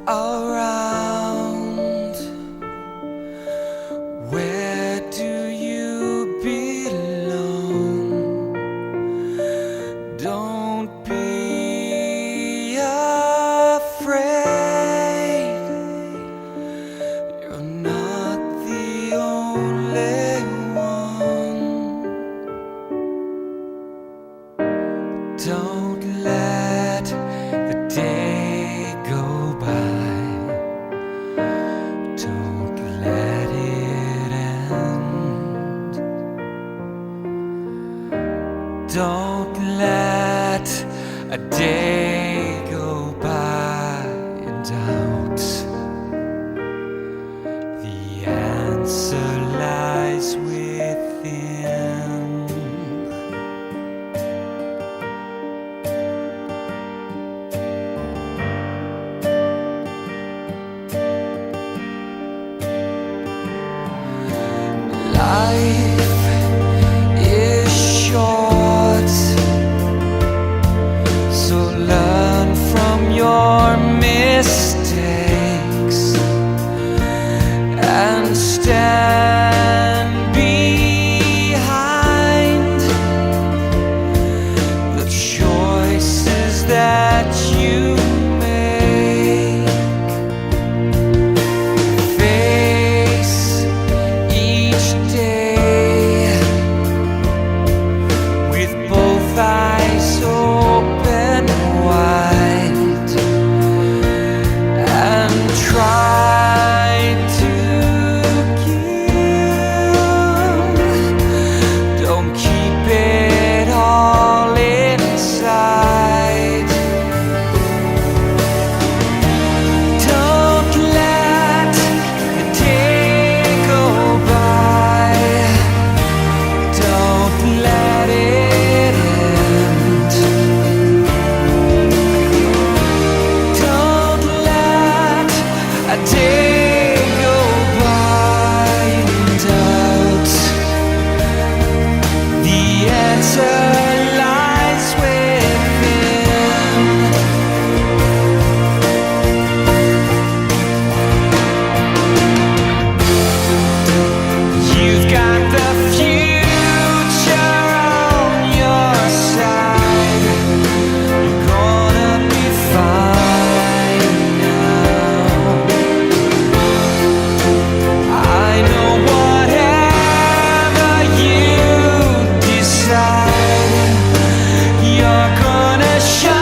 around. Where do you belong? Don't be afraid. You're not the only one. Don't let the day go by. Don't let it end. Don't let a day go by in doubt. The answer lies within. Life is short, so learn from your mistakes and stand behind the choices that you make. Face each day with both eyes open wide and try to give. Don't keep it all inside. Don't let the day go by. Don't let it end. Don't let a day go by in doubt. The answer lies within. You've got the future on your side. You're gonna be fine now. I know whatever you decide, you're gonna shine.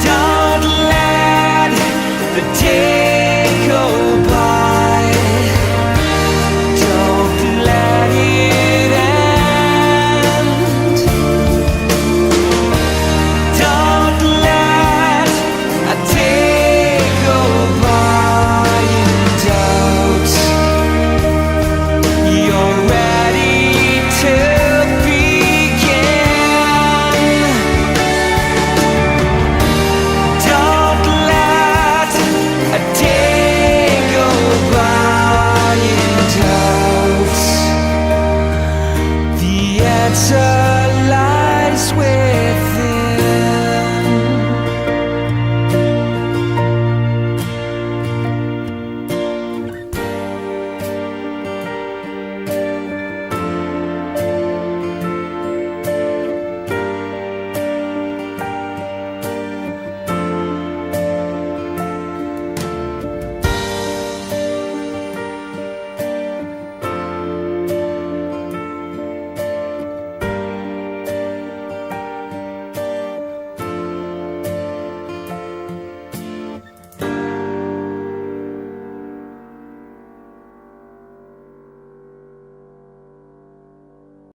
Don't let the day go by. Don't let it end. Don't let a day go by in doubt. You're ready to begin. Don't let a day go by in doubt. The answer lies within.